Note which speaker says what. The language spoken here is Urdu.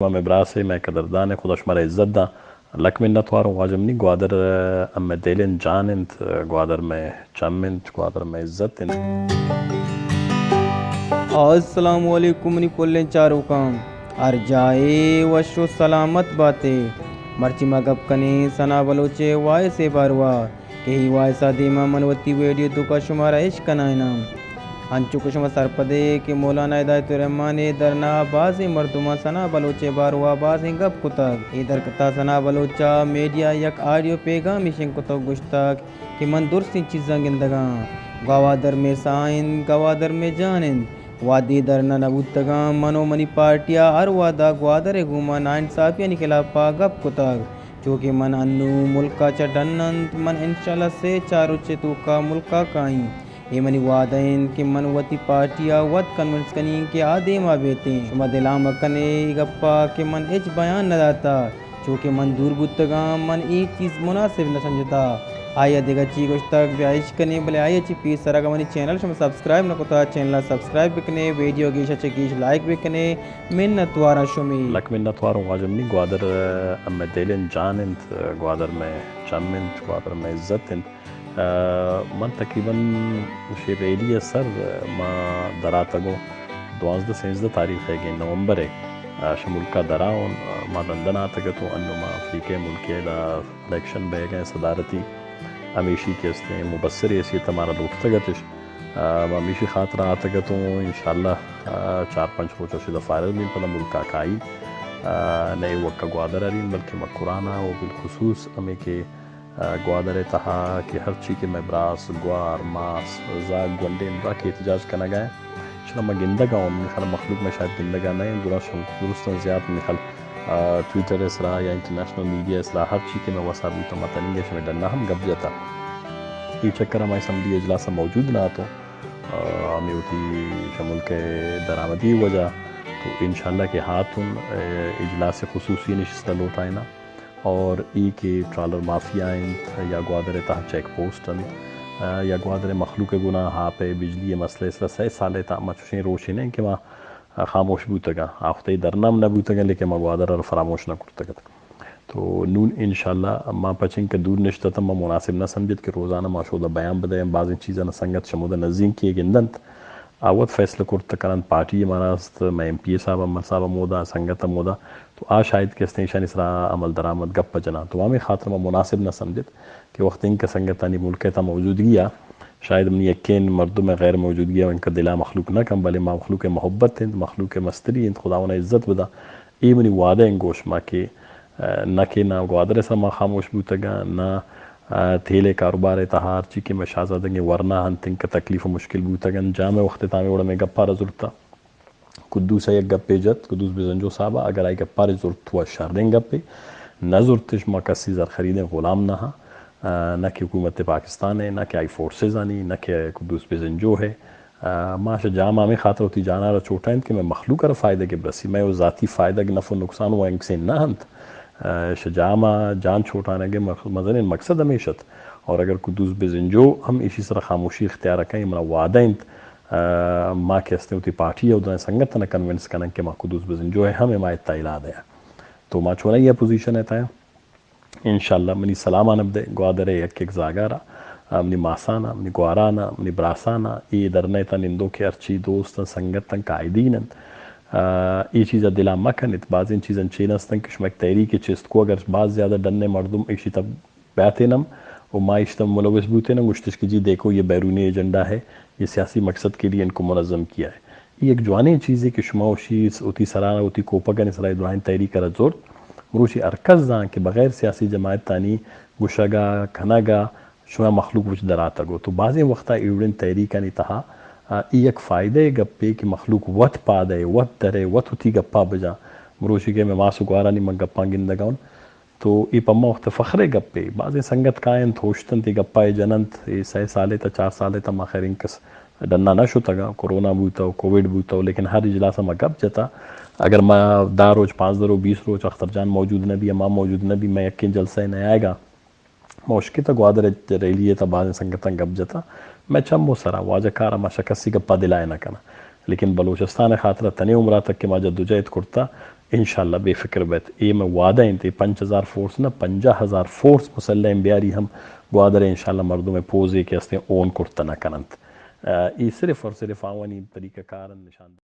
Speaker 1: میں براسي ما قدردان خودش مرا عزت دا لك منت وارو واجمني قوادر أما ديلين جاننت قوادر ما چمنت قوادر ما عزت
Speaker 2: السلام علیکم نی کلن چارو کام ارجائے وشو سلامت باتیں مرچی مگب کنے سنا بلوچے وائے سے باروا کہ ہی وائے سا دیما منوتی ویڈیو تو کا شمارا عشق نائنام انچو کشم سرپدے کہ مولانا ہدایت الرحمن درنا باز مردما سنا بلوچے باروا باز گپ کتک ادھر کتا سنا بلوچا میڈیا یک آڈیو پیغام شن کتک گشتک کہ من درستی چیزاں گندگاں گوادر میں سائن گوادر میں جانن وادی درنا نبوتگاں منو منی پارٹیا ہر وادا گوادر گوما ناانصافی خلافا گپ کتک چونکہ من انو ملکا چڈننت من انشاءاللہ سے چارو چتو کا ملکا کائیں یہ منی وعدین کہ من وتی پارٹیا ود کنونس کنی کہ آدے ماں بیتے شما دلام کنے گپا کہ من اچ بیان نہ داتا چونکہ من دور بودتگاں من ایک چیز مناسب نہ سمجھتا آیا دیگا چی گوشتک بیائش کنے بلے آیا چی پیس سرگا منی چینل شما سبسکرائب نہ کتا چینل سبسکرائب بکنے ویڈیو گیشا چکیش لائک بکنے منت وارا شمی
Speaker 1: لك منت وارو واجمني قوادر أما ديلين جاننت قوادر ما چمنت قوادر ما عزت من تقریباً شیریلی سر ما دراتگو 12-13 تاریخ ہے کہ نومبر ہے شمولکا دراؤن ما لندن آتگتو انو ما افریقہ ملکی دا الیکشن بے گئے صدارتی ہمیشی کے استے مبصر ایسی تمہارا لوٹتگتش ما میشی خاطر آتگتو انشاءاللہ 4-5 روچا شدہ فائرل مین پدا ملکا کائی نئے وقت گوادر رین بلکہ مکرانا و بالخصوص ہمیں کہ گوادر تہا کہ ہر چی کے مبراس گوار ماس زاگ گونڈے اندرا کے احتجاج کرنا گئے چلا میں گندگا ہوں میرے خیال مخلوق میں شاید گندگا نہیں درستاً زیادہ میرے خیال ٹویٹر اسرا یا انٹرنیشنل میڈیا اسرا ہر چی کے میں وسا بوتا متنی ہے شمی ڈننا ہم گب جاتا یہ چکر ہماری اسمبلی اجلاسا موجود نہ تو ہمیں ہوتی شمول کے درآمدی وجہ تو انشاءاللہ کے ہاتھوں اجلاس خصوصی نشستہ لوٹائنا اور ای کے ٹرالر مافیائیں یا گوادر تہا چیک پوسٹن یا گوادر مخلوق گناہ ہاں پہ بجلی مسئلہ اس طرح سالے تا مچوشیں روشن ہیں کہ ماں خاموش بوتگا آختے درنام نہ بوتگا لیکن ماں گوادر اور فراموش نہ کرتگا تو نون انشاءاللہ ماں پچھیں کہ دور نشتا تا ماں مناسب نہ سمجھت کہ روزانہ ماں شودہ بیان بدائیں بعض چیزیں نہ سنگت شمودہ نزین کیے گندنت آوت فیصلہ کرتا کرن پارٹی ماراست میں ایم پی صاحب امر صاحب مودا سنگت مودا تو شاید کہ اسٹیشن اسرا عمل درآمد گپ جنا تو ہمیں خاطر میں مناسب نہ سمجھت کہ وقت ان کا سنگتانی ملک تا موجودگی شاید منی یقین مردوں میں غیر موجودگی ان کا دلا مخلوق نہ کم بلے مخلوق محبت ہیں مخلوق مستری ہیں خدا انہیں عزت بدا ای منی وعدہ ان گوش ماں کہ نہ گوادر سا ماں خاموش بوتگا نہ تھیلے کاروبار تہار چی کہ میں شاہزادنگے ورنہ ہن تن کا تکلیف و مشکل بوتگن جامع وقت تامے وڑا میں گپا رضورتا قدوس یک گپے جت قدوس بزنجو صاحبہ اگر آئی گپا رضورت ہوا شاردیں گپے نہ ضرورتش ما کسی زر خریدیں غلام نہ نہ کہ حکومت پاکستان ہے نہ کہ آئی فورسز آنی نہ کہ قدوس بزنجو ہے ماشا جامع میں خاطر ہوتی جانا رہا چھوٹا ہے کہ میں مخلوق کر فائدہ کے برسی میں وہ ذاتی فائدہ کے نفع و نقصان ہوا انک سے نہ ہنت شجامہ جان چھوٹانے کے مزن مقصد ہمیشت اور اگر قدوس بزنجو ہم اسی طرح خاموشی اختیار رکھیں ہمارا وعدہ انت ماں کہتے ہوتی پارٹی ہے ادھر سنگت نہ کنونس کرنا کہ ماں قدوس بزنجو ہے ہم حمایت تائلہ دیا تو ماں چھوڑا یہ پوزیشن ہے تایا انشاءاللہ منی سلام آنب دے گوادر یک ایک زاگارا منی ماسانا منی گوارانا منی براسانا ای درنے تا نندو کے ارچی دوستا سنگتاں قائدینن یہ چیزیں دلا مکنت بعض ان چیزیں چینستن کہ شما ایک تحریک چست کو اگر بعض زیادہ ڈننے مردم ایشی تب بیاتینم و ما اشتم ملوث بوتینم گشتش کہ جی دیکھو یہ بیرونی ایجنڈا ہے یہ سیاسی مقصد کے لیے ان کو منظم کیا ہے یہ ایک جوانی چیز ہے کہ شما اوشی اوتی سرانا اوتی کوپگن اسرائی دعائیں تحریک کر زور مروشی ارکز دان کہ بغیر سیاسی جماعت تانی گشگا کھنگا شما مخلوق وچ دراتا گو تو بعضی وقتا ایوڑن تحریکانی تہا ایک فائدے گپے کہ مخلوق وط پا دے وط درے وط ہوتی گپا بجا مروشی کے میں ماسو گوارانی من گپاں گندگاؤن تو ای پما وقت فخرے گپے بعضی سنگت کائن تھوشتن تی گپائے جننت 6 سالے تا 4 سالے تا ما خیر انکس ڈننا نہ شو تگا کورونا بوتا ہو کووڈ بوتا ہو لیکن ہر اجلاسہ ما گپ جتا اگر ما 10 روز 5 درو 20 روز اختر جان موجود نبی امام موجود نبی میں یقین جلسہ نہیں آئے گا موشکی تا گوادر ریلیے تا بعض سنگتاں گپ جتا میں چمو سرا واجہ کارا ما شکسی گپا دلائے نہ کنا لیکن بلوچستان خاطرہ تنی عمرہ تک کہ ما جدوجہد کرتا انشاءاللہ بے فکر بیت اے میں وعدہ انتے 5000 فورس نہ 50,000 فورس مسلح بیاری ہم گوادر انشاءاللہ مردوں میں پوزے کے ہستے اون کرتنا کننت ای صرف اور صرف آوانی طریقہ کارن نشان